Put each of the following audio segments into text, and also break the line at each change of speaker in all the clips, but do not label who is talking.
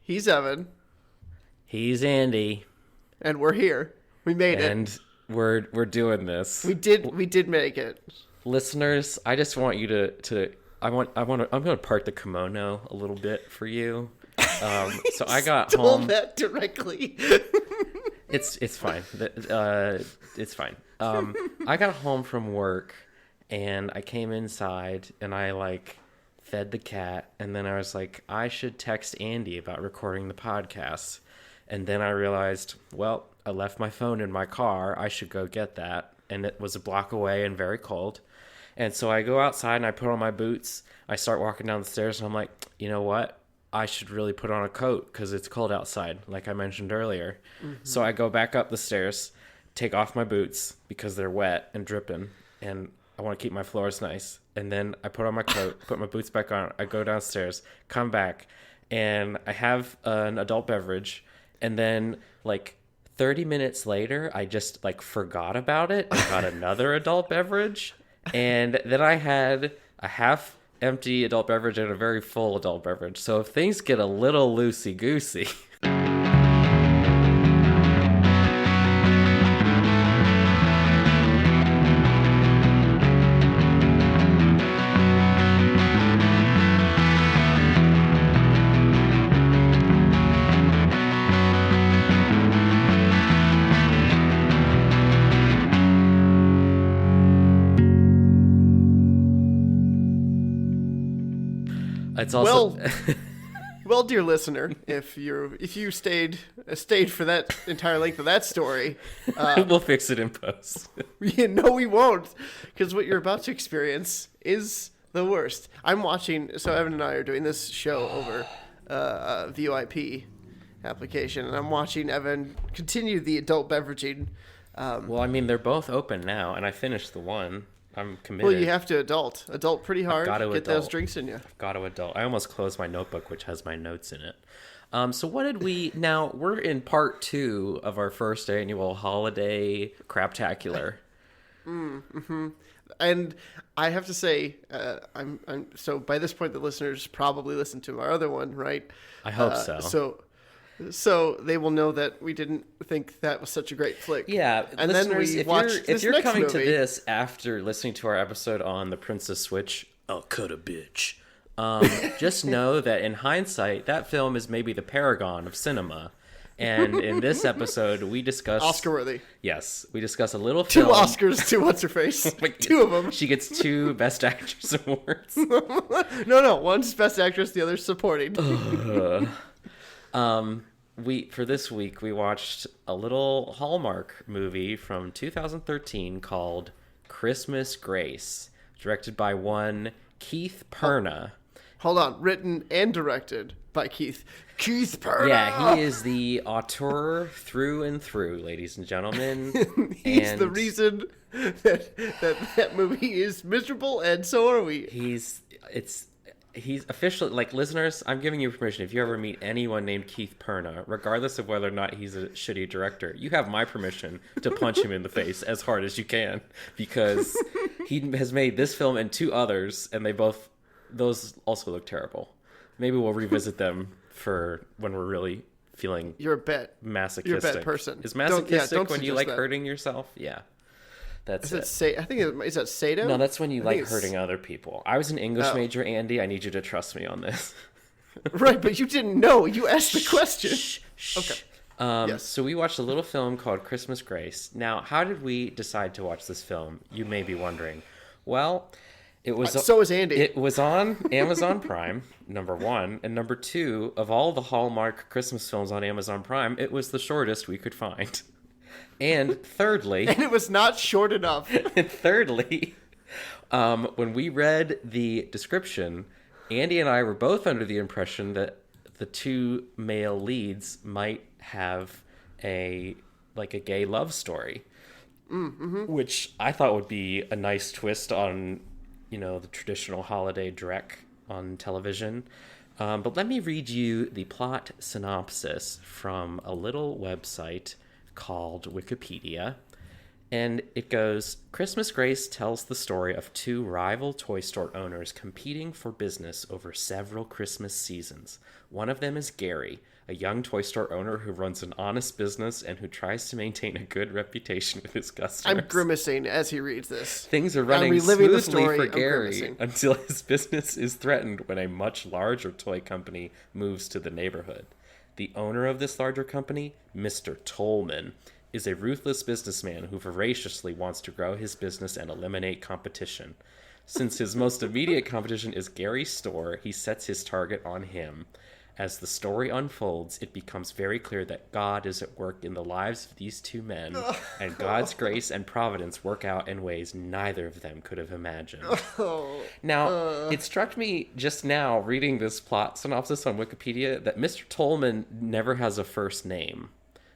He's Evan.
He's Andy.
And we're here. We made it.
And we're doing this.
We did make it.
Listeners, I just want you I'm gonna part the kimono a little bit for you. So I got home.
That directly.
It's fine. It's fine. I got home from work and I came inside and I fed the cat, and then I was like, I should text Andy about recording the podcast. And then I realized, well, I left my phone in my car. I should go get that. And it was a block away and very cold. And so I go outside and I put on my boots. I start walking down the stairs and I'm like, you know what? I should really put on a coat because it's cold outside, like I mentioned earlier. Mm-hmm. So I go back up the stairs, take off my boots because they're wet and dripping, and I want to keep my floors nice. And then I put on my coat, put my boots back on. I go downstairs, come back, and I have an adult beverage. And then 30 minutes later, I just forgot about it. I got another adult beverage. And then I had a half empty adult beverage and a very full adult beverage. So if things get a little loosey-goosey... It's also
well, dear listener, if you stayed for that entire length of that story,
we'll fix it in post.
No, we won't, because what you're about to experience is the worst. I'm watching. So Evan and I are doing this show over VoIP application, and I'm watching Evan continue the adult beveraging.
Well, I mean, they're both open now, and I finished the one. I'm committed.
Well, you have to adult pretty hard. Get those drinks in you.
I've got to adult. I almost closed my notebook, which has my notes in it. So what did we... Now, we're in part 2 of our first annual Holiday Craptacular.
Mm-hmm. And I have to say, I'm so by this point, the listeners probably listened to our other one, right?
I hope so.
So they will know that we didn't think that was such a great flick.
Yeah,
and
listeners,
then we watched
if you're coming
movie.
to this after listening to our episode on the Princess Switch, I'll cut a bitch. Just know that in hindsight, that film is maybe the paragon of cinema. And in this episode, we discuss
Oscar-worthy.
Yes, we discuss a little film.
2 Oscars, 2 what's her face? 2 of them.
She gets 2 Best Actress awards.
No, one's Best Actress, the other's supporting.
For this week we watched a little Hallmark movie from 2013 called Christmas Grace, directed by one Keith Perna.
Hold on, written and directed by Keith Perna.
Yeah, he is the auteur through and through, ladies and gentlemen.
He's the reason that movie is miserable, and so are we.
He's officially, listeners, I'm giving you permission. If you ever meet anyone named Keith Perna, regardless of whether or not he's a shitty director, you have my permission to punch him in the face as hard as you can, because he has made this film and 2 others, and those also look terrible. Maybe we'll revisit them for when we're really feeling masochistic.
You're a bad person.
Is masochistic
don't
when you
that.
hurting yourself? Yeah. That's it.
I think is that Sado?
No, that's when you hurting other people. I was an English major, Andy. I need you to trust me on this.
Right, but you didn't know. You asked the question.
Shh.
Okay.
Yes. So we watched a little film called Christmas Grace. Now, how did we decide to watch this film? You may be wondering. Well, it was...
So is Andy.
It was on Amazon Prime, number 1. And number 2, of all the Hallmark Christmas films on Amazon Prime, it was the shortest we could find. And thirdly...
And it was not short enough.
And thirdly, when we read the description, Andy and I were both under the impression that the 2 male leads might have a gay love story. Mm-hmm. Which I thought would be a nice twist on, the traditional holiday drek on television. But let me read you the plot synopsis from a little website called Wikipedia. And it goes, Christmas Grace tells the story of two rival toy store owners competing for business over several Christmas seasons. One of them is Gary, a young toy store owner who runs an honest business and who tries to maintain a good reputation with his customers.
I'm grimacing as he reads this.
Things are running smoothly for Gary until his business is threatened when a much larger toy company moves to the neighborhood. The owner of this larger company, Mr. Tolman, is a ruthless businessman who voraciously wants to grow his business and eliminate competition. Since his most immediate competition is Gary's store, he sets his target on him. As the story unfolds, it becomes very clear that God is at work in the lives of these two men, and God's grace and providence work out in ways neither of them could have imagined. Now, it struck me just now, reading this plot synopsis on Wikipedia, that Mr. Tolman never has a first name.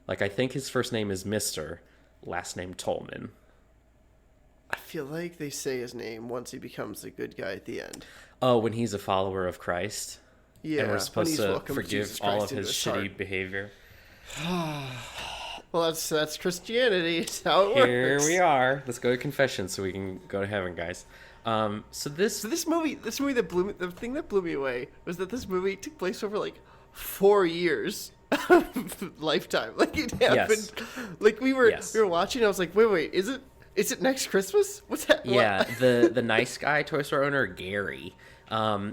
Like, I think his first name is Mr., last name Tolman.
I feel like they say his name once he becomes a good guy at the end.
Oh, when he's a follower of Christ?
Yeah.
And we're supposed to forgive all of his shitty behavior?
Well, that's Christianity. It's how it works.
Here we are. Let's go to confession so we can go to heaven, guys. So this
movie the thing that blew me away was that this movie took place over like 4 years. Lifetime. Like it happened. Yes. Like we were watching, I was like, wait, is it next Christmas? What's that?
Yeah, the nice guy toy store owner, Gary,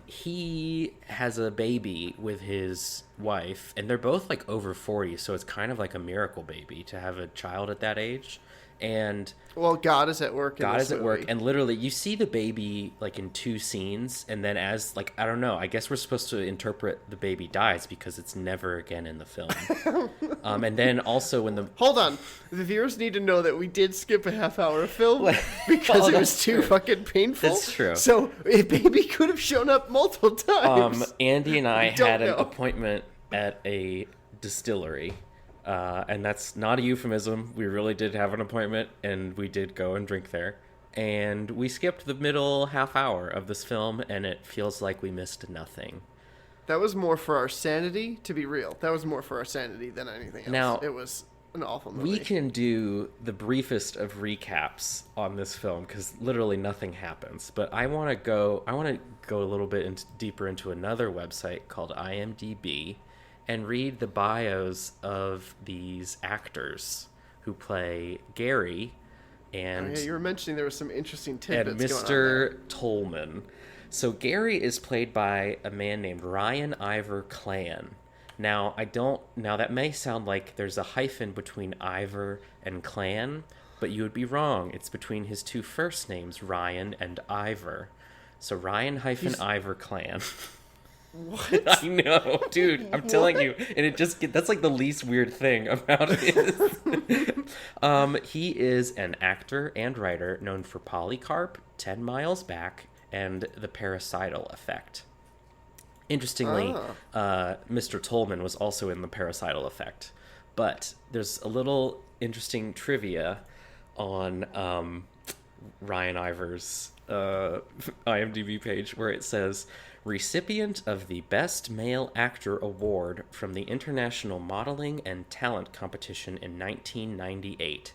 he has a baby with his wife, and they're both like over 40, so it's kind of like a miracle baby to have a child at that age. And
well, God is at work.
God is at work, and literally, you see the baby like in 2 scenes, and then as like I don't know, I guess we're supposed to interpret the baby dies because it's never again in the film. And then also when the
hold on, the viewers need to know that we did skip a half-hour of film because it was too fucking painful.
That's true.
So a baby could have shown up multiple times.
Andy and I had an appointment at a distillery. And that's not a euphemism. We really did have an appointment, and we did go and drink there. And we skipped the middle half hour of this film, and it feels like we missed nothing.
That was more for our sanity, to be real. That was more for our sanity than anything else. Now, it was an awful movie.
We can do the briefest of recaps on this film, because literally nothing happens. But I want to go a little bit deeper into another website called IMDb, and read the bios of these actors who play Gary and
you were mentioning there was some interesting tidbits
and Mr. Tolman. So Gary is played by a man named Ryan Ivor Clan. Now that may sound like there's a hyphen between Ivor and Clan, but you would be wrong. It's between his 2 first names, Ryan and Ivor. So Ryan Ivor Clan.
What?
I know, dude. I'm telling you, and that's like the least weird thing about it. He is an actor and writer known for Polycarp, 10 Miles Back, and The Parasital Effect. Interestingly, Mr. Tolman was also in The Parasital Effect, but there's a little interesting trivia on Ryan Ivor's IMDb page where it says, recipient of the Best Male Actor Award from the International Modeling and Talent Competition in 1998.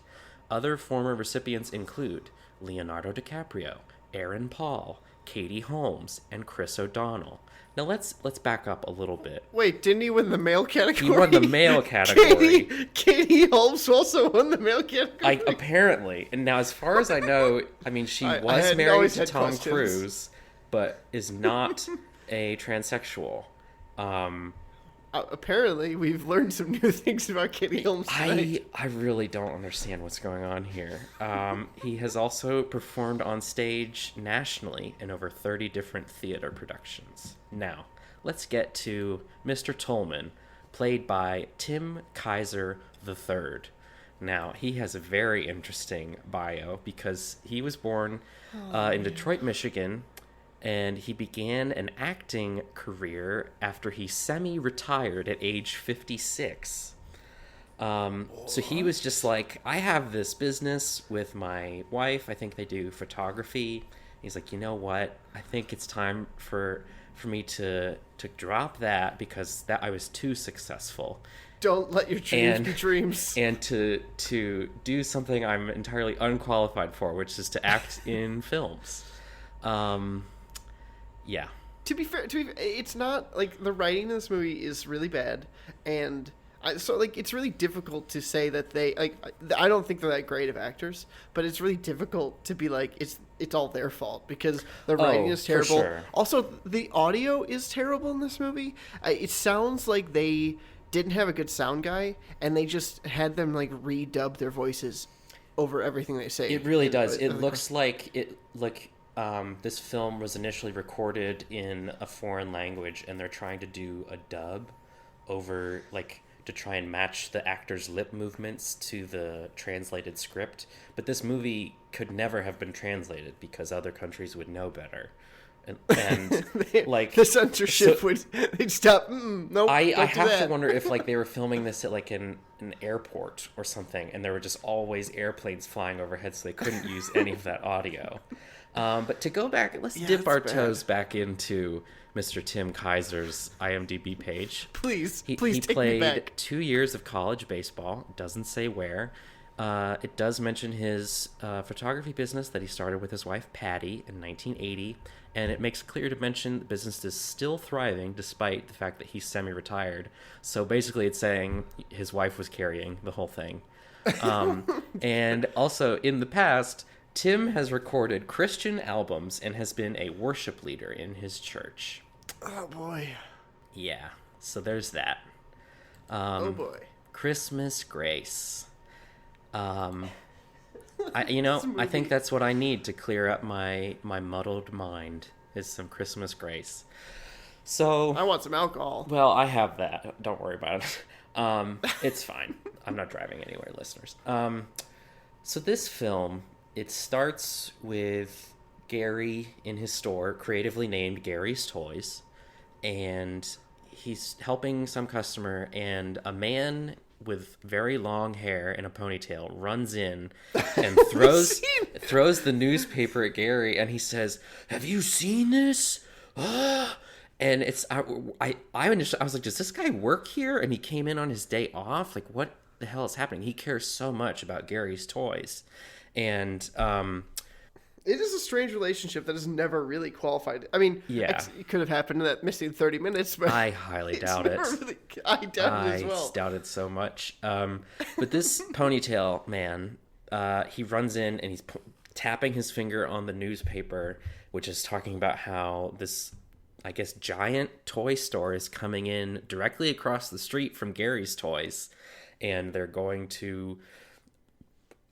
Other former recipients include Leonardo DiCaprio, Aaron Paul, Katie Holmes, and Chris O'Donnell. Now let's back up a little bit.
Wait, didn't he win the male category?
He won the male category.
Katie Holmes also won the male category.
Apparently. And now, as far as I know, I mean, she was married to Tom Cruise, but is not a transsexual.
Apparently, we've learned some new things about Katie Holmes tonight.
I really don't understand what's going on here. He has also performed on stage nationally in over 30 different theater productions. Now, let's get to Mr. Tolman, played by Tim Kaiser III. Now, he has a very interesting bio because he was born in Detroit, Michigan, and he began an acting career after he semi-retired at age 56. So he was just like, I have this business with my wife. I think they do photography. He's like, you know what? I think it's time for for me to drop that because that I was too successful.
Don't let your dreams be dreams.
And to do something I'm entirely unqualified for, which is to act in films. Yeah.
To be fair, it's not like the writing in this movie is really bad, and it's really difficult to say that they like. I don't think they're that great of actors, but it's really difficult to be like it's all their fault because the writing is terrible.
For sure.
Also, the audio is terrible in this movie. It sounds like they didn't have a good sound guy, and they just had them like redub their voices over everything they say.
It really does. It looks like this film was initially recorded in a foreign language, and they're trying to do a dub over, like, to try and match the actors' lip movements to the translated script. But this movie could never have been translated because other countries would know better. And like
the censorship they'd stop. Nope.
I have to wonder if like they were filming this at like an airport or something, and there were just always airplanes flying overhead, so they couldn't use any of that audio. But to go back, let's dip our toes back into Mr. Tim Kaiser's IMDb page.
Please
he
take me back.
Played 2 years of college baseball. Doesn't say where. It does mention his photography business that he started with his wife Patty in 1980, and it makes clear to mention the business is still thriving despite the fact that he's semi-retired. So basically it's saying his wife was carrying the whole thing. And also in the past, Tim has recorded Christian albums and has been a worship leader in his church.
Oh boy.
Yeah, so there's that.
Oh boy.
Christmas Grace. I think that's what I need to clear up my muddled mind is some Christmas Grace. So
I want some alcohol.
Well, I have that. Don't worry about it. It's fine. I'm not driving anywhere, listeners. So this film, it starts with Gary in his store, creatively named Gary's Toys, and he's helping some customer, and a man with very long hair and a ponytail runs in and throws the newspaper at Gary, and he says, "Have you seen this?" And it's I was like, does this guy work here? And he came in on his day off. Like, what the hell is happening? He cares so much about Gary's Toys, and
it is a strange relationship that is never really qualified. I mean,
yeah,
it could have happened in that missing 30 minutes, but
I highly doubt it.
I doubt it as well.
I doubt it so much. But this ponytail man, he runs in and he's tapping his finger on the newspaper, which is talking about how this, I guess, giant toy store is coming in directly across the street from Gary's Toys, and they're going to,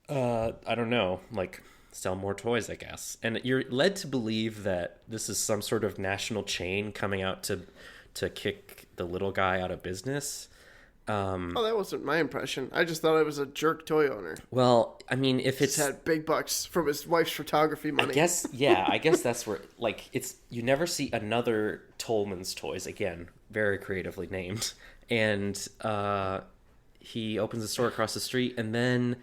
I don't know, like, sell more toys, I guess. And you're led to believe that this is some sort of national chain coming out to kick the little guy out of business.
That wasn't my impression. I just thought it was a jerk toy owner.
Well, I mean, if it's...
He's had big bucks from his wife's photography money.
I guess that's where, like, it's... You never see another Tolman's Toys, again, very creatively named. And he opens a store across the street, and then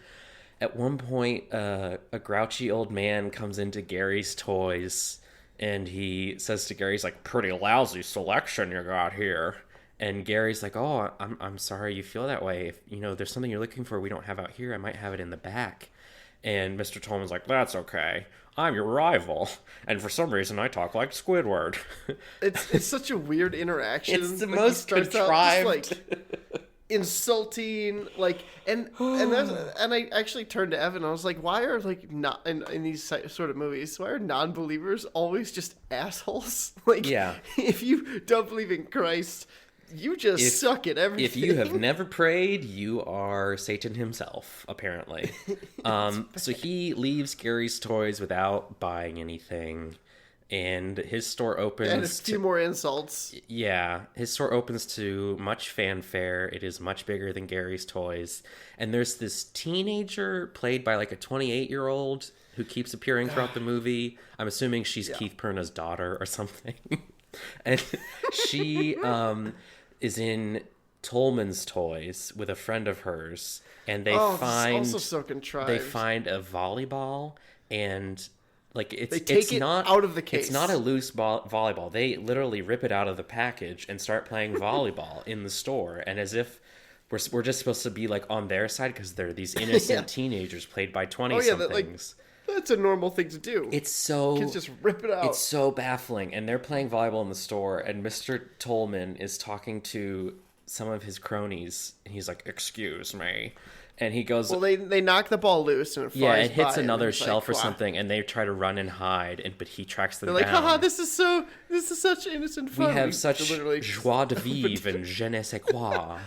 at one point, a grouchy old man comes into Gary's Toys, and he says to Gary, he's like, "Pretty lousy selection you got here." And Gary's like, "Oh, I'm sorry you feel that way. If, there's something you're looking for we don't have out here, I might have it in the back." And Mr. Tolman's like, "That's okay. I'm your rival. And for some reason, I talk like Squidward."
It's such a weird interaction.
It's the most contrived.
Insulting, like, and I actually turned to Evan. I was like, why are, like, not in these sort of movies, why are non-believers always just assholes? Like, yeah, if you don't believe in Christ, you just suck at everything.
If you have never prayed, you are Satan himself, apparently. So he leaves Gary's Toys without buying anything. And his store opens...
And a few more insults.
Yeah. His store opens to much fanfare. It is much bigger than Gary's Toys. And there's this teenager played by like a 28-year-old who keeps appearing throughout the movie. I'm assuming she's Keith Perna's daughter or something. And she is in Tolman's Toys with a friend of hers. And they find...
also so contrived.
They find a volleyball and... Like
They take it
not
out of the case.
It's not a loose volleyball. They literally rip it out of the package and start playing volleyball in the store, and as if we're just supposed to be like on their side because they're these innocent teenagers played by 20-somethings.
That's a normal thing to do.
It's so
kids just rip it out.
It's so baffling, and they're playing volleyball in the store, and Mr. Tolman is talking to some of his cronies, and he's like, "Excuse me." And he goes,
well, they knock the ball loose and it flies
yeah, it hits
by,
another
and
shelf
like,
or something, and they try to run and hide, but he tracks them
they're like,
down.
haha, this is such innocent fun.
We have such
literally
joie de vivre and je ne sais quoi.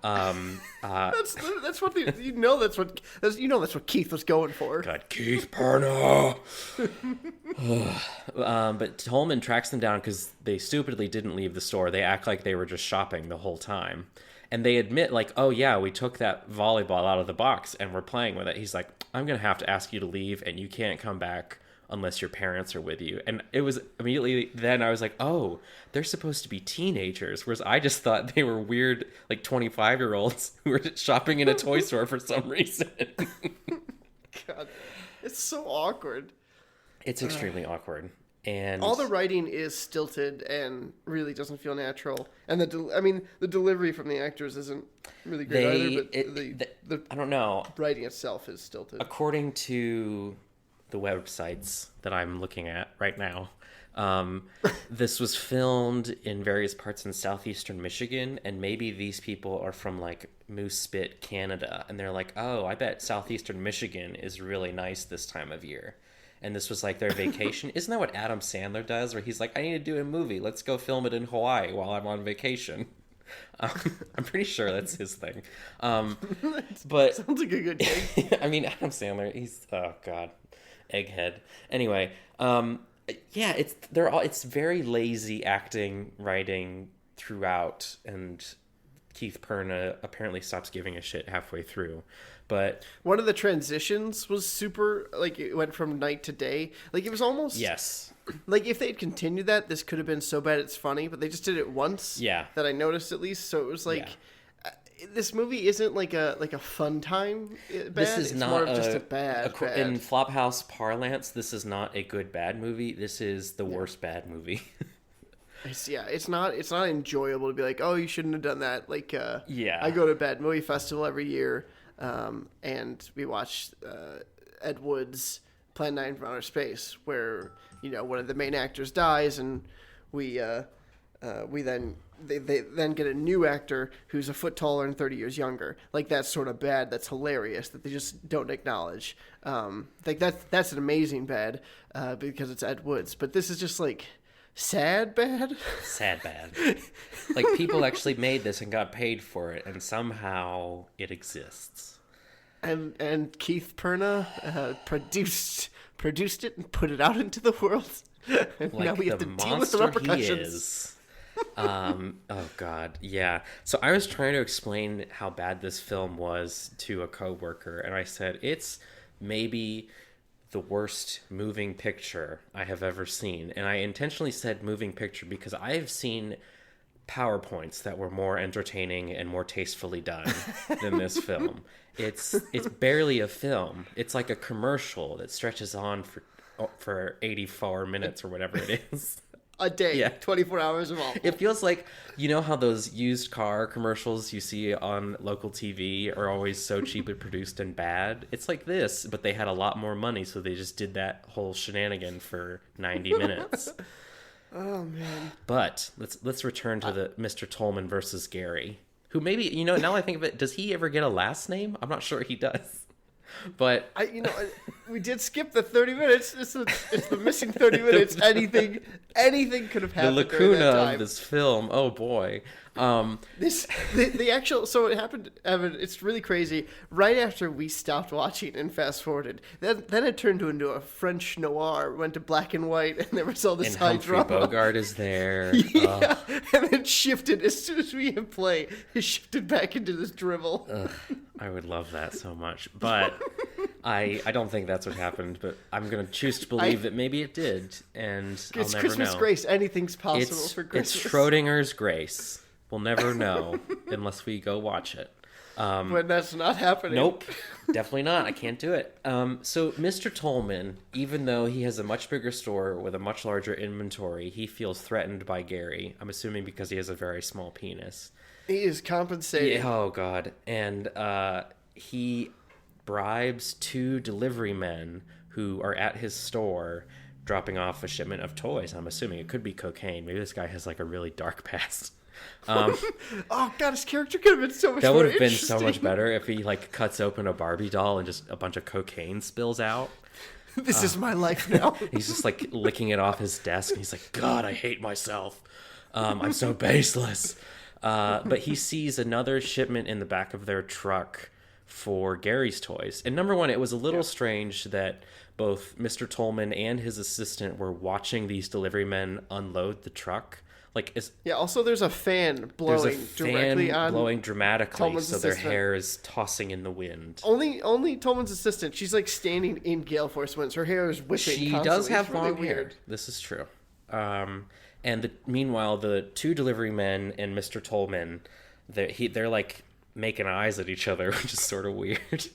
That's what that's what Keith was going for.
God, Keith Perna. But Tolman tracks them down because they stupidly didn't leave the store. They act like they were just shopping the whole time. And they admit, like, oh, yeah, we took that volleyball out of the box and we're playing with it. He's like, I'm going to have to ask you to leave and you can't come back unless your parents are with you. And it was immediately then I was like, oh, they're supposed to be teenagers. Whereas I just thought they were weird, like 25-year-olds who were shopping in a toy store for some reason.
God, it's so awkward.
It's extremely awkward. And
all the writing is stilted and really doesn't feel natural. And the delivery from the actors isn't really great either. But
I don't know.
Writing itself is stilted.
According to the websites that I'm looking at right now, this was filmed in various parts in southeastern Michigan, and maybe these people are from like Moose Spit, Canada, and they're like, oh, I bet southeastern Michigan is really nice this time of year. And this was like their vacation. Isn't that what Adam Sandler does? Where he's like, I need to do a movie. Let's go film it in Hawaii while I'm on vacation. I'm pretty sure that's his thing. But
sounds like a good thing.
I mean, Adam Sandler, he's, oh God, egghead. Anyway, yeah, it's very lazy acting, writing throughout, and Keith Perna apparently stops giving a shit halfway through. But
one of the transitions was super, like, it went from night to day. Like, it was almost...
Yes.
Like, if they'd continued that, this could have been so bad it's funny, but they just did it once.
Yeah.
That I noticed, at least. So it was like... Yeah. This movie isn't like a fun time bad.
This is
it's
not
more of just a bad.
In Flophouse parlance, this is not a good bad movie. This is the worst bad movie.
It's not enjoyable to be like, oh, you shouldn't have done that. Like,
yeah.
I go to Bad Movie Festival every year. And we watched Ed Wood's Plan 9 from Outer Space, where one of the main actors dies, and we then they then get a new actor who's a foot taller and 30 years younger. Like, that's sort of bad. That's hilarious that they just don't acknowledge. Like that's an amazing bad because it's Ed Wood's, but this is just like sad bad.
Sad bad. Like, people actually made this and got paid for it, and somehow it exists.
And Keith Perna produced it and put it out into the world. And
like,
now we have to deal with the repercussions. He is. Oh God, yeah. So I was trying to explain how bad this film was to a coworker, and I said it's maybe the worst moving picture I have ever seen. And I intentionally said moving picture because I have seen PowerPoints that were more entertaining and more tastefully done than this film. It's barely a film. It's like a commercial that stretches on for 84 minutes or whatever it is. A day,
yeah.
24 hours of all.
It feels like, how those used car commercials you see on local TV are always so cheaply produced and bad? It's like this, but they had a lot more money, so they just did that whole shenanigan for 90 minutes.
Oh, man.
But let's return to the Mr. Tolman versus Gary, who maybe, now I think of it, does he ever get a last name? I'm not sure he does. But
we did skip the 30 minutes. It's the missing 30 minutes. Anything could have happened.
The lacuna of this film. Oh boy.
The actual. So it happened, Evan. It's really crazy. Right after we stopped watching and fast forwarded, then it turned into a French noir. Went to black and white, and there was all this high
Humphrey
drama.
Bogart is there.
Yeah, and it shifted as soon as we hit play. It shifted back into this drivel.
Ugh, I would love that so much, but I don't think that's what happened. But I'm gonna choose to believe that maybe it did, and I'll never
Christmas
know.
Grace. Anything's possible for Christmas.
It's Schrodinger's Grace. We'll never know unless we go watch it.
But that's not happening.
Nope, definitely not. I can't do it. So Mr. Tolman, even though he has a much bigger store with a much larger inventory, he feels threatened by Gary. I'm assuming because he has a very small penis.
He is compensating.
Yeah, oh, God. And he bribes 2 delivery men who are at his store dropping off a shipment of toys. I'm assuming it could be cocaine. Maybe this guy has like a really dark past.
Oh God, his character could have been so much.
That
would
would have been so much better if he like cuts open a Barbie doll and just a bunch of cocaine spills out.
This is my life now.
He's just like licking it off his desk, and he's like, "God, I hate myself. I'm so baseless." But he sees another shipment in the back of their truck for Gary's toys. And number one, it was a little strange that both Mr. Tolman and his assistant were watching these delivery men unload the truck. Like,
also there's a fan blowing directly on
blowing dramatically,
Tolman's
so
assistant.
their hair is tossing in the wind.
Only Tolman's assistant. She's like standing in gale force winds. Her hair is whipping.
She
constantly.
does have
It's really
long hair.
weird.
This is true. And meanwhile, the 2 delivery men and Mr. Tolman, they're like making eyes at each other, which is sort of weird.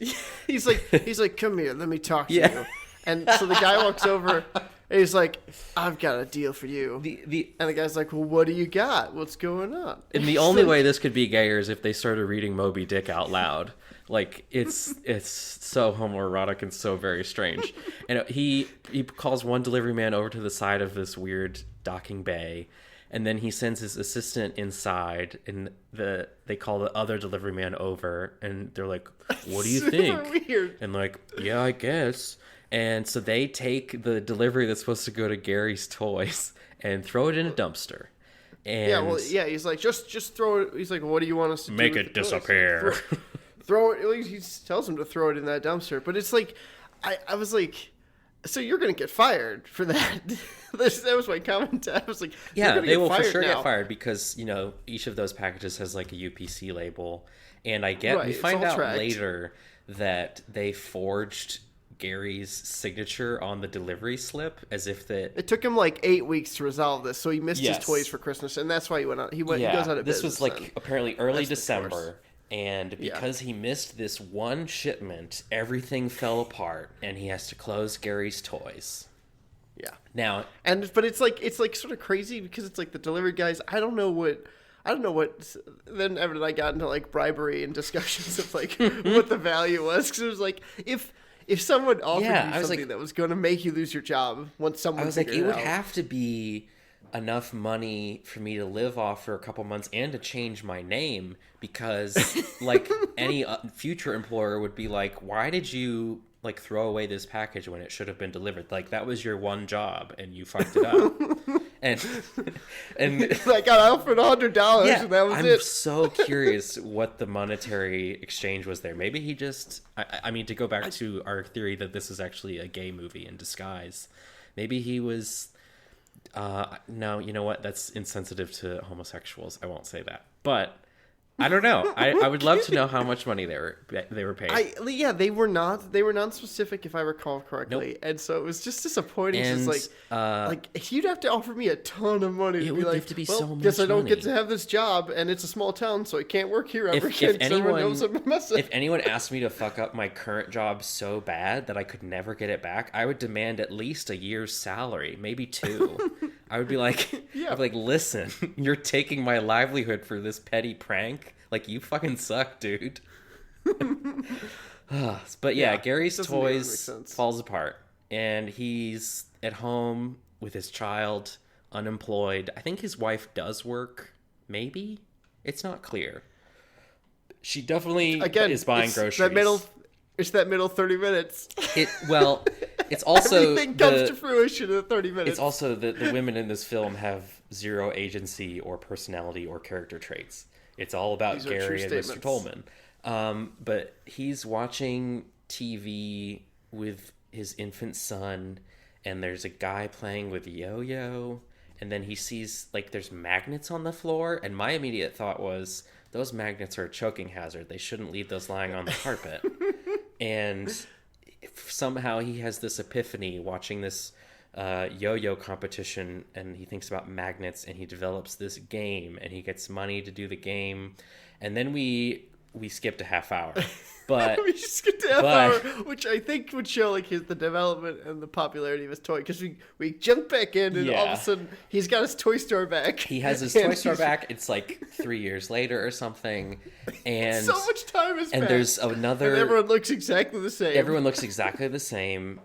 He's like, come here, let me talk to you. And so the guy walks over, and he's like, I've got a deal for you. And the guy's like, well, what do you got? What's going on?
And the only way this could be gayer is if they started reading Moby Dick out loud. Like, it's so homoerotic and so very strange. And he calls one delivery man over to the side of this weird docking bay, and then he sends his assistant inside, and they call the other delivery man over, and they're like, what do you think?
Weird.
And like, yeah, I guess. And so they take the delivery that's supposed to go to Gary's toys and throw it in a dumpster. And
he's like, just throw it. He's like, what do you want us to
make
do?
Make it disappear.
Throw it. He tells him to throw it in that dumpster. But it's like, I was like, so you're going to get fired for that. That was my comment. I was like,
yeah, they will for sure get fired because, each of those packages has like a UPC label. And we find out later that they forged Gary's signature on the delivery slip as if that
it took him like 8 weeks to resolve this, so he missed his toys for Christmas, and that's why he went on. He goes out of business.
This was like apparently early December, and because he missed this one shipment, everything fell apart, and he has to close Gary's toys.
Yeah.
Now,
but it's like sort of crazy because it's like the delivery guys. I don't know what. Then Evan and I got into like bribery and discussions of like what the value was, because it was like if someone offered you something that was going to make you lose your job once someone
it would have to be enough money for me to live off for a couple months and to change my name, because like any future employer would be like, why did you like throw away this package when it should have been delivered? Like, that was your one job and you fucked it up. and
I got offered $100 and that was it.
I'm so curious what the monetary exchange was there. Maybe he just, I mean, to go back to our theory that this is actually a gay movie in disguise, maybe he was, no, you know what? That's insensitive to homosexuals. I won't say that. But I don't know. I would love to know how much money they were paid.
They were non-specific, if I recall correctly. Nope. And so it was just disappointing. And, just like you'd have to offer me a ton of money to be like, have to be so much guess I don't get to have this job, and it's a small town, so I can't work here ever again. If
anyone asked me to fuck up my current job so bad that I could never get it back, I would demand at least a year's salary, maybe 2. I would be like, listen, you're taking my livelihood for this petty prank. Like, you fucking suck, dude. But Gary's toys falls apart, and he's at home with his child, unemployed. I think his wife does work. Maybe it's not clear. She definitely is buying groceries.
It's that middle 30 minutes.
It's also
everything comes to fruition in 30 minutes.
It's also the women in this film have zero agency or personality or character traits. It's all about Gary and Mr. Tolman. But he's watching TV with his infant son, and there's a guy playing with yo-yo, and then he sees like there's magnets on the floor, and my immediate thought was, those magnets are a choking hazard. They shouldn't leave those lying on the carpet. And somehow he has this epiphany watching this yo-yo competition, and he thinks about magnets, and he develops this game, and he gets money to do the game. And then we we skipped a half hour. But
we just skipped a half hour, which I think would show like the development and the popularity of his toy. Because we jumped back in, and all of a sudden he's got his toy store back.
He has his toy store back. It's like 3 years later or something, and
so much time has passed.
And there's another.
And everyone looks exactly the same.
Everyone looks exactly the same.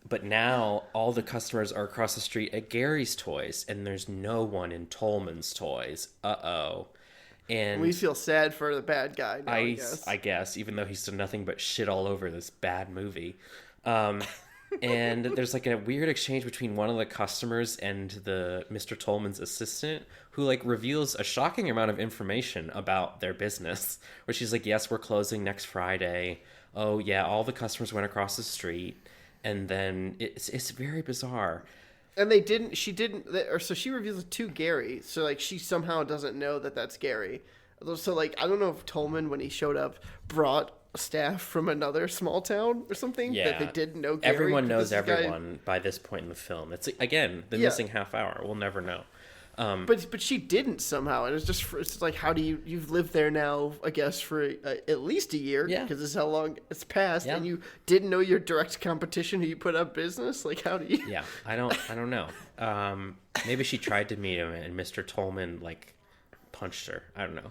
But now all the customers are across the street at Gary's Toys, and there's no one in Tolman's Toys. Uh-oh. And
we feel sad for the bad guy now,
I guess, even though he's done nothing but shit all over this bad movie. And there's like a weird exchange between one of the customers and the Mr. Tolman's assistant, who like reveals a shocking amount of information about their business, where she's like, yes, we're closing next Friday. Oh yeah, all the customers went across the street. And then it's very bizarre. And
so she reveals it to Gary. So like she somehow doesn't know that that's Gary. So like, I don't know if Tolman, when he showed up, brought staff from another small town or something that they didn't know Gary.
Everyone knows everyone by this point in the film. It's again, the missing half hour. We'll never know.
But she didn't somehow, and it's like, how do you've lived there now, I guess, for at least a year, because this is how long it's passed, and you didn't know your direct competition who you put up business. Like, how do you?
Yeah, I don't know. Maybe she tried to meet him, and Mr. Tolman like punched her. I don't know.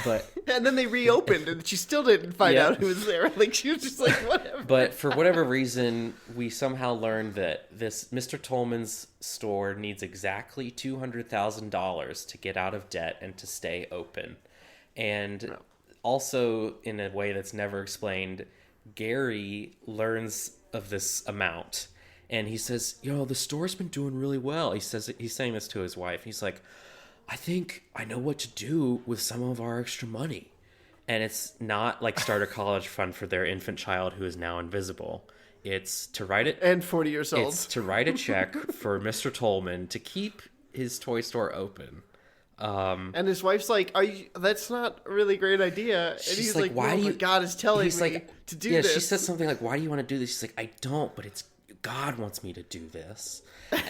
But
and then they reopened, and she still didn't find out who was there. Like, she was just like, whatever.
But for whatever reason, we somehow learned that this Mr. Tolman's store needs exactly $200,000 to get out of debt and to stay open. And also, in a way that's never explained, Gary learns of this amount, and he says, the store's been doing really well. He's saying this to his wife. He's like, I think I know what to do with some of our extra money. And it's not like start a college fund for their infant child who is now invisible. It's to write it.
And 40 years old.
It's to write a check for Mr. Tolman to keep his toy store open.
And his wife's like, that's not a really great idea. And he's like, why do you... God is telling me to do this.
Yeah, she says something like, why do you want to do this? She's like, I don't, but God wants me to do this.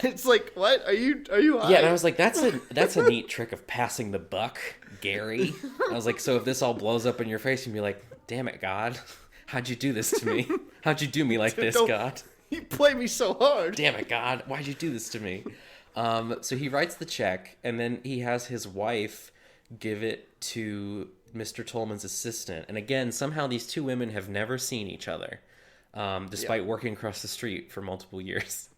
It's like, what? Are you high?
Yeah, and I was like, that's a neat trick of passing the buck, Gary. I was like, so if this all blows up in your face, you'd be like, damn it, God. How'd you do this to me? How'd you do me like this, God?
You play me so hard.
Damn it, God. Why'd you do this to me? So he writes the check, and then he has his wife give it to Mr. Tolman's assistant. And again, somehow these two women have never seen each other, despite working across the street for multiple years.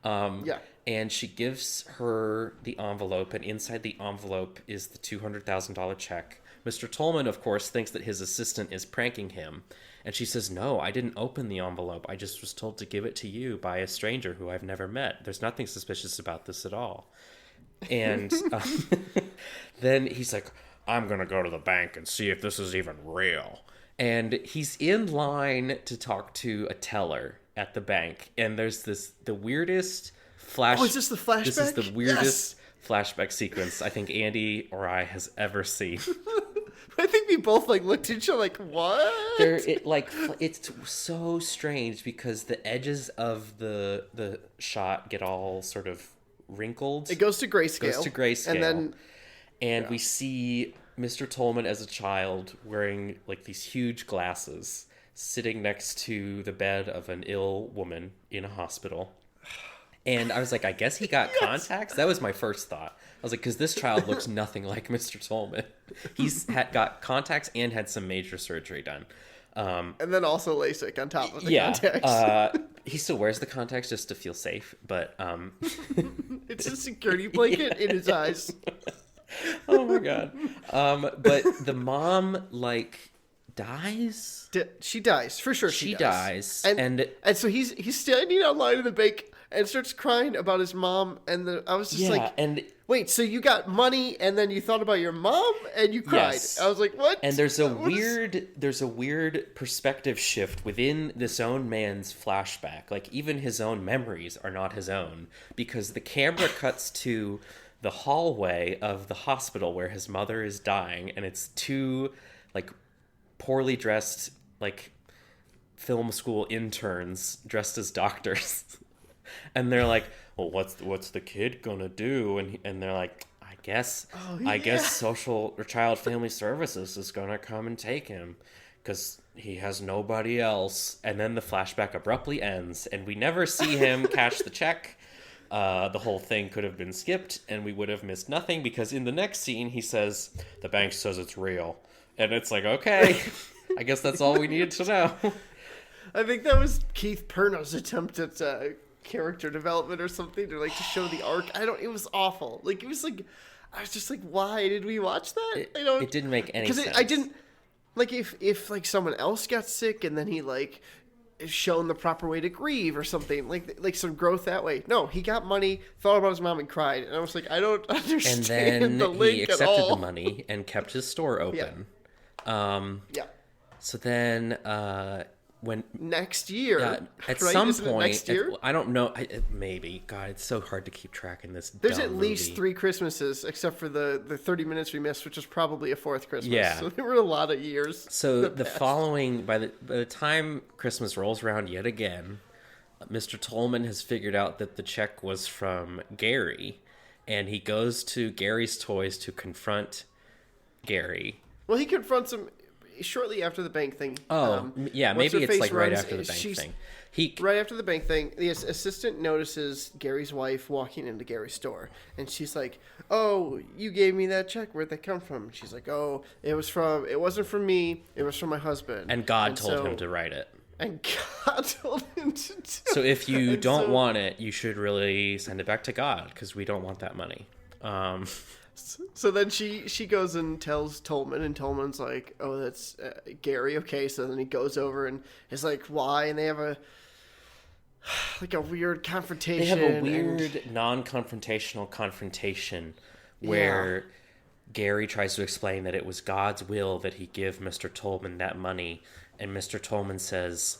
And she gives her the envelope, and inside the envelope is the $200,000 check. Mr. Tolman, of course, thinks that his assistant is pranking him, and she says, no, I didn't open the envelope. I just was told to give it to you by a stranger who I've never met. There's nothing suspicious about this at all. And then he's like, I'm going to go to the bank and see if this is even real. And he's in line to talk to a teller at the bank, and there's the weirdest flash.
Oh, is this the flashback?
This is the weirdest flashback sequence I think Andy or I has ever seen.
I think we both looked at each other like, what?
It's so strange because the edges of the shot get all sort of wrinkled.
It goes to grayscale.
And we see Mr. Tolman as a child wearing these huge glasses, sitting next to the bed of an ill woman in a hospital. And I was like, I guess he got contacts? That was my first thought. I was like, because this child looks nothing like Mr. Tolman. He's got contacts and had some major surgery done.
And then also LASIK on top of the contacts.
He still wears the contacts just to feel safe, but...
It's a security blanket in his eyes.
Oh my God. But the mom, dies?
She dies. For sure she
dies.
And so he's standing online in the bank and starts crying about his mom. And I was just wait, so you got money and then you thought about your mom and you cried. Yes. I was like, what?
And there's a weird perspective shift within this own man's flashback. Even his own memories are not his own, because the camera cuts to the hallway of the hospital where his mother is dying, and it's two poorly dressed film school interns dressed as doctors. And they're like, well, what's the kid gonna do? And they're like, I guess
Oh,
I guess
yeah.
social or child family services is gonna come and take him because he has nobody else. And then the flashback abruptly ends, and we never see him cash the check. The whole thing could have been skipped, and we would have missed nothing, because in the next scene he says, "The bank says it's real," and it's like, okay, I guess that's all we needed to know.
I think that was Keith Perno's attempt at character development or something, to show the arc. It was awful. It was I was just like, why did we watch that?
It didn't make any sense.
I didn't, if someone else got sick and then he is shown the proper way to grieve or something, like some growth that way. No, he got money, thought about his mom and cried, and I was like, I don't understand
and
the
then
link
he
at
accepted
all.
the money and kept his store open.
Yeah.
So then when
Next year,
at
right?
some
Isn't it
point,
next year?
I don't know, maybe. God, it's so hard to keep track in this.
There's
dumb
at least
movie.
3 Christmases, except for the 30 minutes we missed, which is probably a 4th Christmas.
Yeah.
So there were a lot of years.
So
that
the
passed.
following, by the time Christmas rolls around yet again, Mr. Tolman has figured out that the check was from Gary, and he goes to Gary's Toys to confront Gary.
Well, he confronts him shortly after the bank thing.
Yeah, maybe it's
what's-her-face
like right
runs-
after the bank
she's-
thing.
Right after the bank thing, the assistant notices Gary's wife walking into Gary's store, and she's like, "Oh, you gave me that check. Where'd that come from?" And she's like, "Oh, it wasn't from me. It was from my husband."
And God told him to write it.
And God told him to do
So if you
and
don't
so-
want it, you should really send it back to God, because we don't want that money.
So then she goes and tells Tolman, and Tolman's like, "Oh, that's Gary." Okay, so then he goes over and is like, "Why?" And they have a weird confrontation.
They have a
and-
weird non-confrontational confrontation where Gary tries to explain that it was God's will that he give Mr. Tolman that money, and Mr. Tolman says,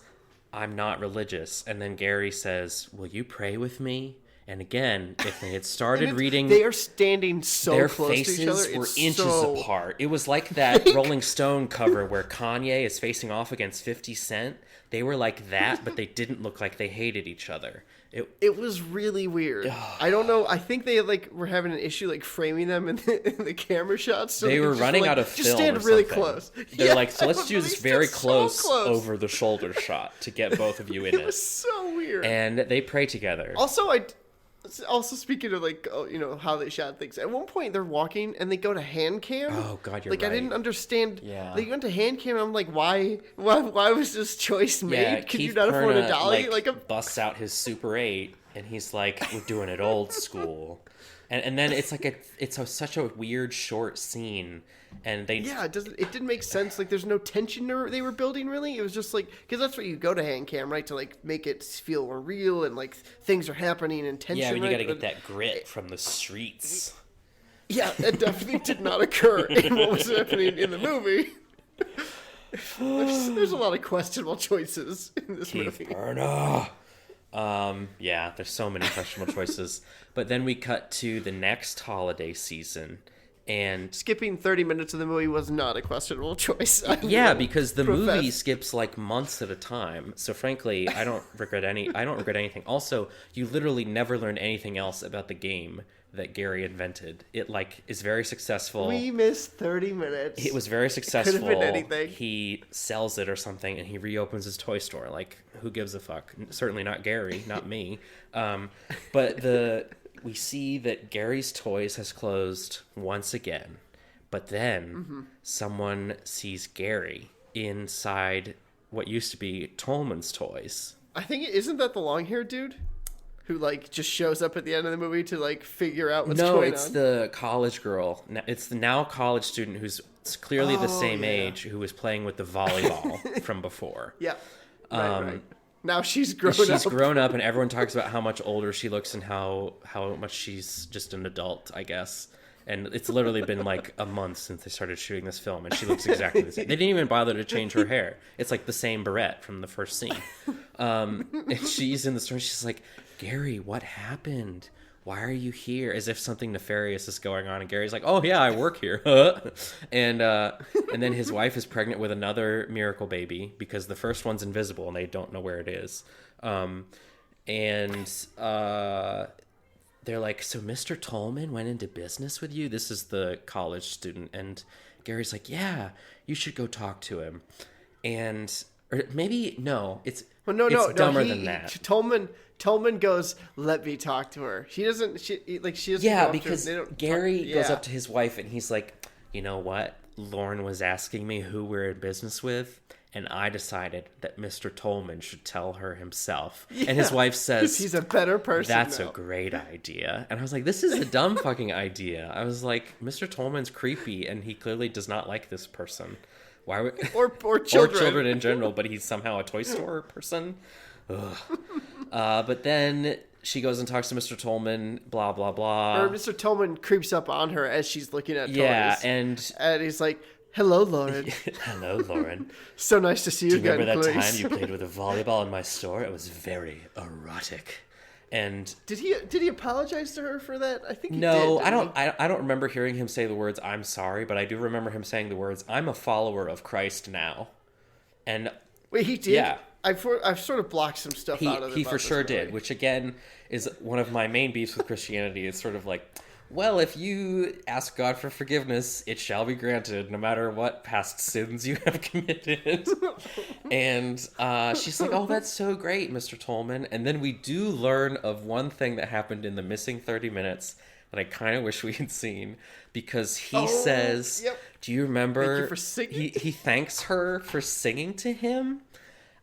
"I'm not religious." And then Gary says, "Will you pray with me?" And again, if they had started reading...
They are standing so
their
close to
faces
each other.
were
It's
inches
so...
apart. It was like that Rolling Stone cover where Kanye is facing off against 50 Cent. They were like that, but they didn't look like they hated each other.
It was really weird. I don't know. I think they were having an issue framing them in the camera shots. So
They were
just
running out of
just
film.
stand
or
really
something.
close.
They're like, so let's do this very
so
close,
close
over the shoulder shot to get both of you in
It
it.
was so weird.
And they pray together.
Also, speaking of how they shot things, at one point they're walking and they go to hand cam.
Oh God, you're
I
right.
didn't understand.
Yeah.
They went to hand cam. I'm like, why was this choice made?
Yeah,
Could
Keith
you not afford a
Perna,
dolly?
busts out his Super 8, and he's like, "We're doing it old school." And then it's like such a weird short scene, and they
it didn't make sense. There's no tension they were building really. It was just because that's what you go to hand cam, right, to make it feel more real and things are happening and tension.
yeah, I mean, you
right?
got to get that grit from the streets.
Yeah, that definitely did not occur in what was happening in the movie. There's a lot of questionable choices in this
Keith
movie.
Perna. Yeah, there's so many questionable choices. But then we cut to the next holiday season, and
Skipping 30 minutes of the movie was not a questionable choice.
yeah, because the movie
profess.
skips months at a time. So frankly, I don't regret anything. Also, you literally never learn anything else about the game that Gary invented. It is very successful.
We missed 30 minutes.
It was very successful.
Could have been anything.
He sells it or something, and he reopens his toy store. Who gives a fuck? Certainly not Gary, not me. But we see that Gary's Toys has closed once again. But then someone sees Gary inside what used to be Tolman's Toys.
I think isn't that the long-haired dude who just shows up at the end of the movie to figure out what's going on?
No, it's the college girl. It's the now college student who's clearly the same age, who was playing with the volleyball from before.
Yeah. Right. Now she's grown up.
She's grown up, and everyone talks about how much older she looks and how much she's just an adult, I guess. And it's literally been a month since they started shooting this film, and she looks exactly the same. They didn't even bother to change her hair. It's the same barrette from the first scene. And she's in the store, and she's like, "Gary, what happened? Why are you here?" As if something nefarious is going on. And Gary's like, "Oh yeah, I work here." And then his wife is pregnant with another miracle baby because the first one's invisible and they don't know where it is. they're like, so Mr. Tolman went into business with you? This is the college student. And Gary's like, yeah, you should go talk to him. And, or maybe, no, it's dumber than that.
Tolman goes, let me talk to her. She doesn't
Yeah, because Gary goes up to his wife and he's like, you know what? Lauren was asking me who we're in business with, and I decided that Mr. Tolman should tell her himself. Yeah, and his wife says,
he's a better person.
That's a great idea. And I was like, this is a dumb fucking idea. I was like, Mr. Tolman's creepy, and he clearly does not like this person. Why would
or children.
Or children in general, but he's somehow a toy store person. But then she goes and talks to Mr. Tolman, blah, blah, blah.
Or Mr. Tolman creeps up on her as she's looking at toys.
Yeah,
and he's like, hello, Lauren.
Hello, Lauren.
So nice to see you again,
Do you remember that
please?
time you played with a volleyball in my store? It was very erotic. And
did he apologize to her for that? I think he did.
No, I don't remember hearing him say the words, I'm sorry, but I do remember him saying the words, I'm a follower of Christ now. And
wait, he did?
Yeah.
I've sort of blocked some stuff out of it.
He for sure did, which again is one of my main beefs with Christianity. It's sort of like, well, if you ask God for forgiveness, it shall be granted, no matter what past sins you have committed. And she's like, oh, that's so great, Mr. Tolman. And then we do learn of one thing that happened in the missing 30 minutes that I kind of wish we had seen, because he says,
yep.
Do you remember?
Thank you for singing.
He thanks her for singing to him,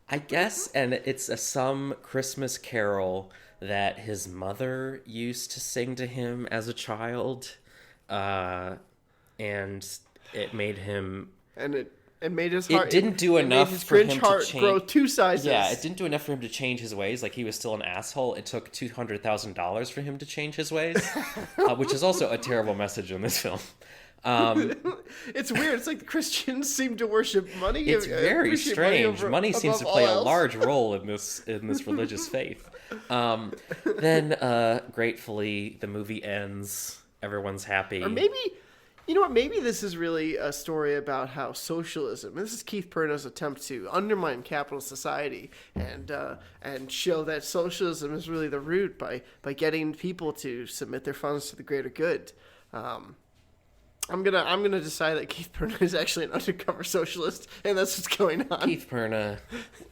I guess, and it's some Christmas carol that his mother used to sing to him as a child, and it made him...
And it made his heart...
It didn't do enough for him to change...
grow 2 sizes.
Yeah, it didn't do enough for him to change his ways. Like, he was still an asshole. It took $200,000 for him to change his ways, which is also a terrible message in this film.
It's weird. It's like the Christians seem to worship money.
It's very strange. Money seems to play a large role in this religious faith. Then, gratefully, the movie ends. Everyone's happy.
Or maybe, you know what? Maybe this is really a story about how socialism. This is Keith Perna's attempt to undermine capitalist society and show that socialism is really the root by getting people to submit their funds to the greater good. I'm gonna decide that Keith Perna is actually an undercover socialist, and that's what's going on.
Keith Perna,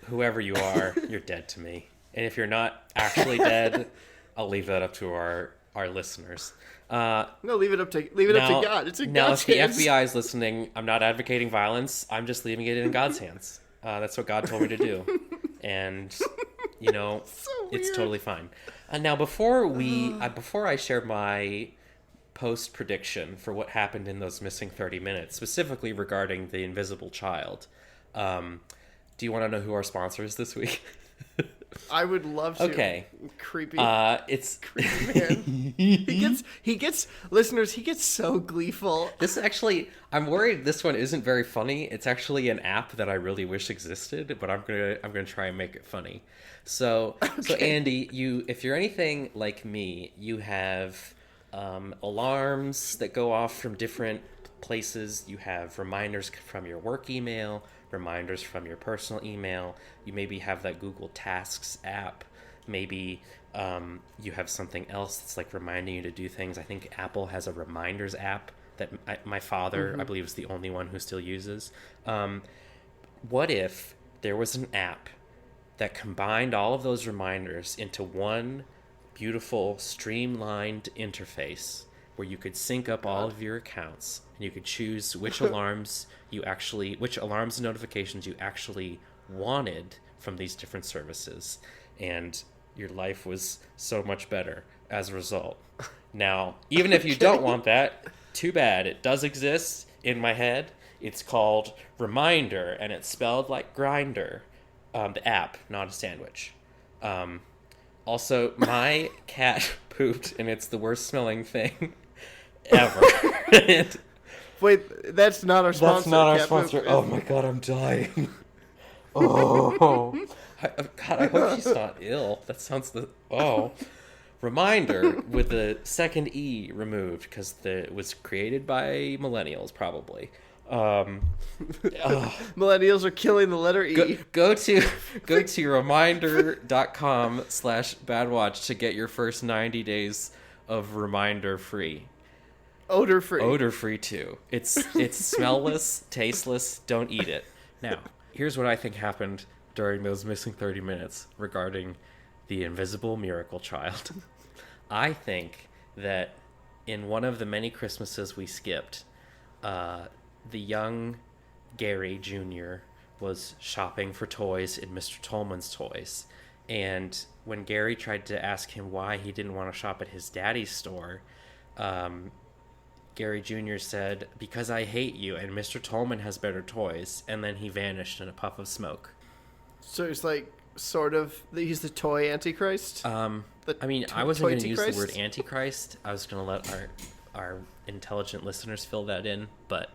whoever you are, you're dead to me. And if you're not actually dead, I'll leave that up to our listeners.
No, leave it up to God. It's in God's hands.
Now, if the FBI is listening, I'm not advocating violence. I'm just leaving it in God's hands. That's what God told me to do, and it's totally fine. Now, before I share my post prediction for what happened in those missing 30 minutes, specifically regarding the invisible child, do you want to know who our sponsor is this week?
I would love to.
Okay.
Creepy.
It's
creepy, man. He gets listeners. He gets so gleeful.
This actually, I'm worried this one isn't very funny. It's actually an app that I really wish existed, but I'm gonna try and make it funny. So Andy, if you're anything like me, you have alarms that go off from different places. You have reminders from your work email, reminders from your personal email. You maybe have that Google Tasks app. Maybe you have something else that's like reminding you to do things. I think Apple has a reminders app that my father, I believe, is the only one who still uses. What if there was an app that combined all of those reminders into one beautiful, streamlined interface where you could sync up all of your accounts and you could choose which alarms and notifications you actually wanted from these different services, and your life was so much better as a result. Now, even if you don't want that, too bad. It does exist in my head. It's called Reminder, and it's spelled like grinder. The app, not a sandwich. Also, my cat pooped, and it's the worst smelling thing ever.
Wait, that's not our sponsor.
That's not our sponsor. Oh my god, I'm dying. Oh. God, I hope she's not ill. That sounds Reminder with the second E removed because it was created by millennials, probably.
Millennials are killing the letter E.
Go to reminder.com/badwatch to get your first 90 days of reminder free.
Odor free.
Odor free too. It's smellless, tasteless. Don't eat it. Now, here's what I think happened during those missing 30 minutes regarding the invisible miracle child. I think that in one of the many Christmases we skipped, the young Gary Jr. was shopping for toys in Mr. Tolman's Toys. And when Gary tried to ask him why he didn't want to shop at his daddy's store, Gary Jr. said, "Because I hate you, and Mr. Tolman has better toys." And then he vanished in a puff of smoke.
So it's like, sort of, he's the toy Antichrist?
I wasn't going to use the word Antichrist. I was going to let our intelligent listeners fill that in, but...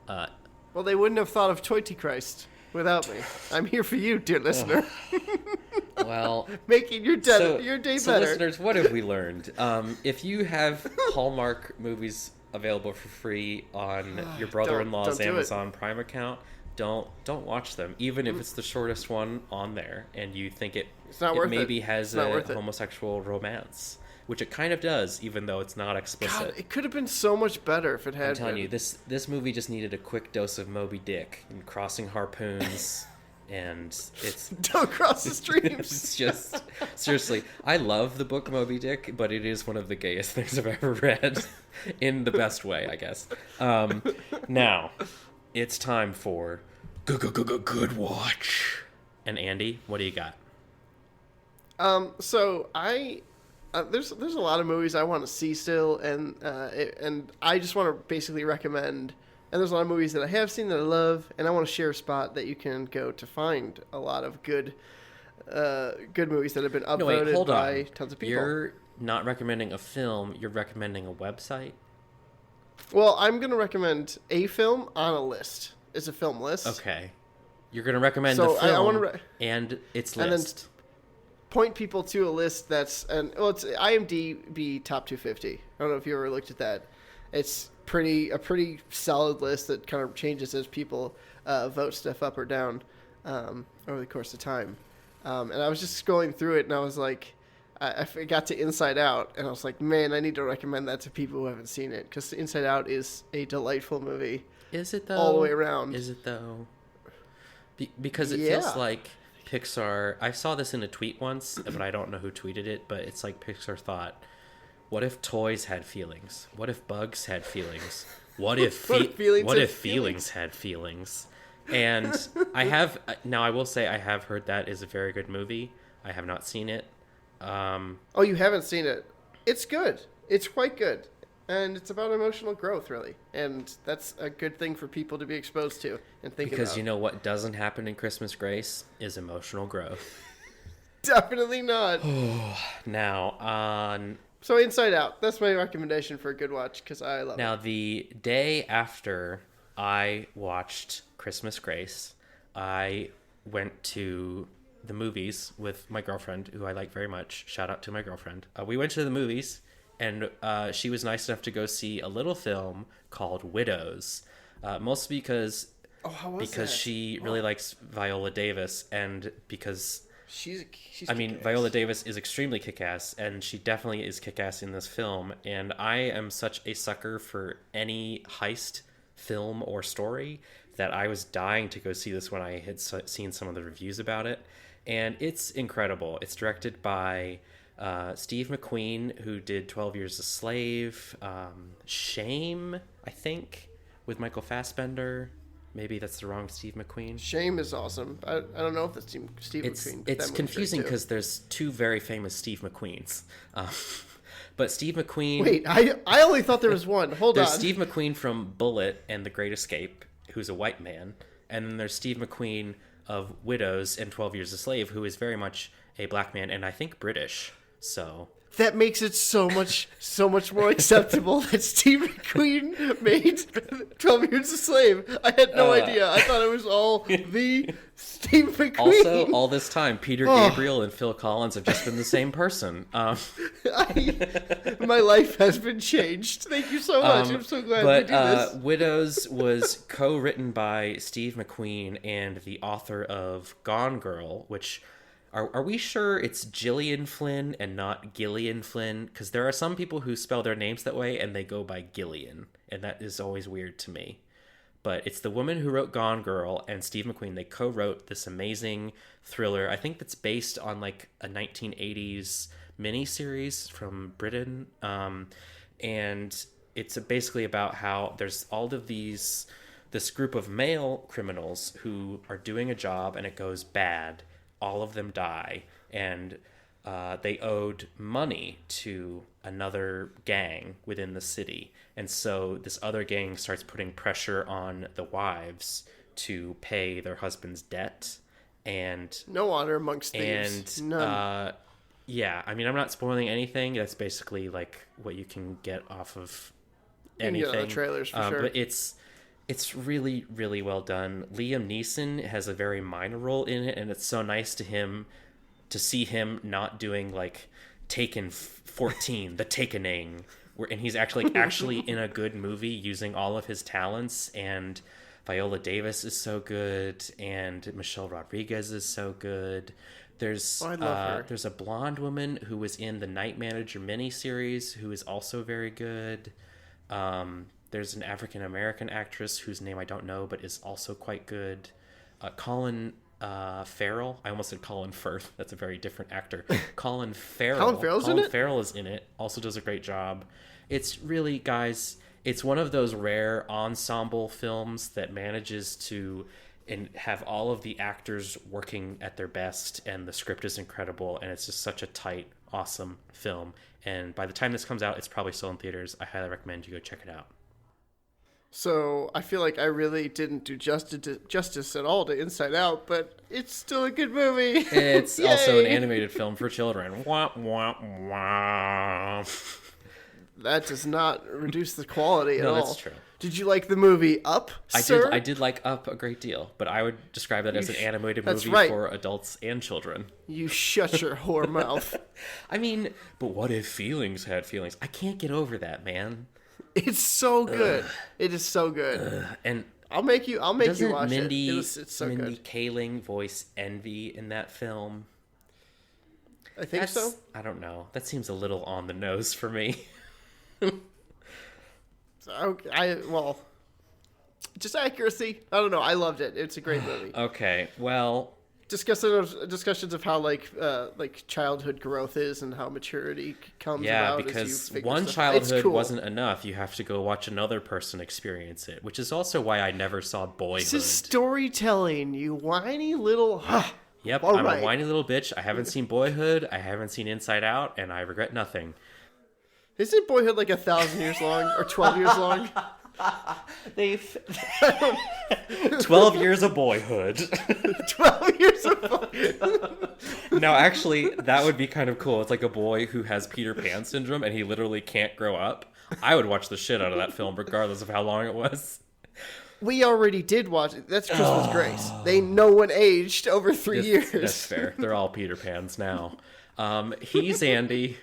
well, they wouldn't have thought of Toy-Christ without me. I'm here for you, dear listener.
Well...
Making your day better.
So, listeners, what have we learned? If you have Hallmark movies available for free on your brother-in-law's Amazon Prime account, don't watch them, even if it's the shortest one on there and you think it maybe has a homosexual romance, which it kind of does, even though it's not explicit.
God, it could have been so much better if it had.
I'm telling you, this movie just needed a quick dose of Moby Dick and crossing harpoons. And it's
don't cross the streams.
It's just seriously, I love the book Moby Dick, but it is one of the gayest things I've ever read, in the best way, I guess. Now it's time for Goodwatch. And Andy, what do you got?
So there's a lot of movies I want to see still, and I just want to basically recommend. And there's a lot of movies that I have seen that I love, and I want to share a spot that you can go to find a lot of good movies that have been upvoted by tons of people.
You're not recommending a film, you're recommending a website?
Well, I'm going to recommend a film on a list. It's a film list.
Okay. You're going to recommend the film and its list. And then
point people to a list that's... it's IMDb Top 250. I don't know if you ever looked at that. It's a pretty solid list that kind of changes as people vote stuff up or down over the course of time. And I was just scrolling through it, and I was like, I got to Inside Out, and I was like, man, I need to recommend that to people who haven't seen it, because Inside Out is a delightful movie.
Is it, though?
All the way around.
Is it, though? Because it feels like Pixar... I saw this in a tweet once, but I don't know who tweeted it, but it's like Pixar thought... What if toys had feelings? What if bugs had feelings? What if feelings had feelings? And I will say I have heard that is a very good movie. I have not seen it.
Oh, you haven't seen it? It's good. It's quite good. And it's about emotional growth, really. And that's a good thing for people to be exposed to and think about.
Because you know what doesn't happen in Christmas Grace is emotional growth.
Definitely not.
Now, on...
So Inside Out, that's my recommendation for a good watch, because I love it.
Now, the day after I watched Christmas Grace, I went to the movies with my girlfriend, who I like very much. Shout out to my girlfriend. We went to the movies, and she was nice enough to go see a little film called Widows, mostly because she really likes Viola Davis, and because...
She's
Viola Davis is extremely kick-ass, and she definitely is kick-ass in this film. And I am such a sucker for any heist film or story that I was dying to go see this when I had seen some of the reviews about it. And it's incredible. It's directed by Steve McQueen, who did 12 Years a Slave, Shame, I think, with Michael Fassbender. Maybe that's the wrong Steve McQueen.
Shame is awesome. I don't know if that's Steve McQueen.
It's confusing because there's two very famous Steve McQueens. But Steve McQueen...
Wait, I only thought there was one. Hold on.
There's Steve McQueen from Bullet and The Great Escape, who's a white man. And then there's Steve McQueen of Widows and 12 Years a Slave, who is very much a black man and I think British. So...
That makes it so much more acceptable that Steve McQueen made 12 Years a Slave. I had no idea. I thought it was all the Steve McQueen.
Also, all this time, Peter Gabriel and Phil Collins have just been the same person.
My life has been changed. Thank you so much. I'm so glad we do this.
Widows was co-written by Steve McQueen and the author of Gone Girl, which... Are we sure it's Gillian Flynn and not Gillian Flynn? Because there are some people who spell their names that way and they go by Gillian, and that is always weird to me. But it's the woman who wrote Gone Girl and Steve McQueen. They co-wrote this amazing thriller. I think that's based on like a 1980s miniseries from Britain. And it's basically about how there's all of this group of male criminals who are doing a job and it goes bad. All of them die, and they owed money to another gang within the city. And so this other gang starts putting pressure on the wives to pay their husband's debt. And
no honor amongst thieves.
And
none.
yeah, I mean, I'm not spoiling anything. That's basically like what you can get off of anything.
The trailers for sure.
But it's really, really well done. Liam Neeson has a very minor role in it, and it's so nice to see him not doing like Taken 14, The Takening, and he's actually in a good movie using all of his talents. And Viola Davis is so good, and Michelle Rodriguez is so good. There's
I love her.
There's a blonde woman who was in the Night Manager miniseries who is also very good. There's an African-American actress whose name I don't know, but is also quite good. Colin Farrell. I almost said Colin Firth. That's a very different actor. Colin Farrell.
Colin
Farrell is in it. Also does a great job. It's really, guys, it's one of those rare ensemble films that manages to have all of the actors working at their best, and the script is incredible, and it's just such a tight, awesome film. And by the time this comes out, it's probably still in theaters. I highly recommend you go check it out.
So I feel like I really didn't do justice at all to Inside Out, but it's still a good movie.
It's also an animated film for children. Wah, wah, wah.
That does not reduce the quality at all.
No, that's true.
Did you like the movie Up, sir?
I did like Up a great deal, but I would describe that as an animated movie for adults and children.
You shut your whore mouth.
I mean, but what if feelings had feelings? I can't get over that, man.
It's so good. It is so good.
And
I'll make you watch it.
It's
so
Mindy
good.
Kaling voice Envy in that film?
I think so.
I don't know. That seems a little on the nose for me.
Just accuracy. I don't know. I loved it. It's a great movie.
Okay, well,
discussions of how like childhood growth is and how maturity comes about.
Yeah, because
as
one
stuff.
childhood
Cool.
wasn't enough. You have to go watch another person experience it, which is also why I never saw Boyhood.
This is storytelling, you whiny little.
Yep,
All
I'm
right.
a whiny little bitch. I haven't seen Boyhood. I haven't seen Inside Out, and I regret nothing.
Isn't Boyhood like 1,000 years long or 12 years long?
12 years of Boyhood.
12 years of Boyhood.
No, actually, that would be kind of cool. It's like a boy who has Peter Pan syndrome and he literally can't grow up. I would watch the shit out of that film regardless of how long it was.
We already did watch it. That's Christmas Grace. No one aged over 3 years.
That's fair. They're all Peter Pans now. He's Andy.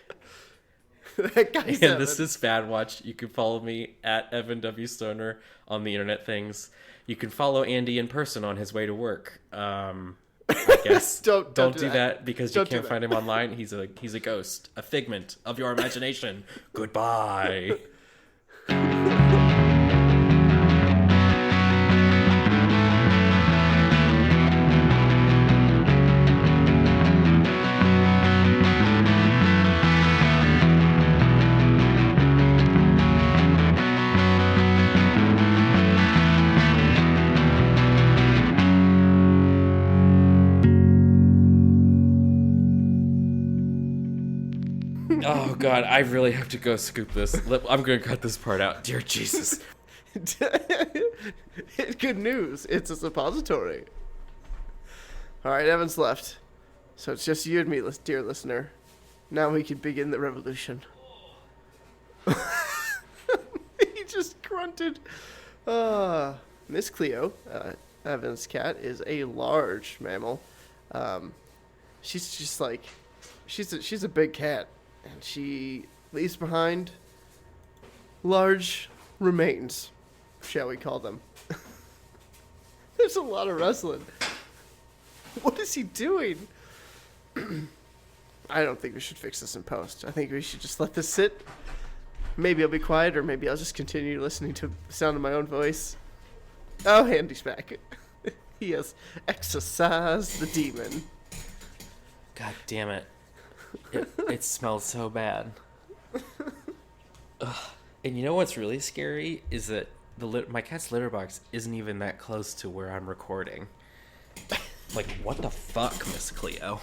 That guy's
And this is Bad Watch. You can follow me at Evan W. Stoner on the internet things. You can follow Andy in person on his way to work. I guess
don't
do that because you can't find him online. He's a ghost, a figment of your imagination. Goodbye. Oh, God, I really have to go scoop this. I'm going to cut this part out. Dear Jesus.
Good news. It's a suppository. All right, Evan's left. So it's just you and me, dear listener. Now we can begin the revolution. He just grunted. Miss Cleo, Evan's cat, is a large mammal. She's just like... She's a big cat. And she leaves behind large remains, shall we call them. There's a lot of wrestling. What is he doing? I don't think we should fix this in post. I think we should just let this sit. Maybe I'll be quiet, or maybe I'll just continue listening to the sound of my own voice. Oh, Andy's back. He has exorcised the demon.
God damn it. It smells so bad. Ugh. And you know what's really scary is that my cat's litter box isn't even that close to where I'm recording. Like, what the fuck, Miss Cleo?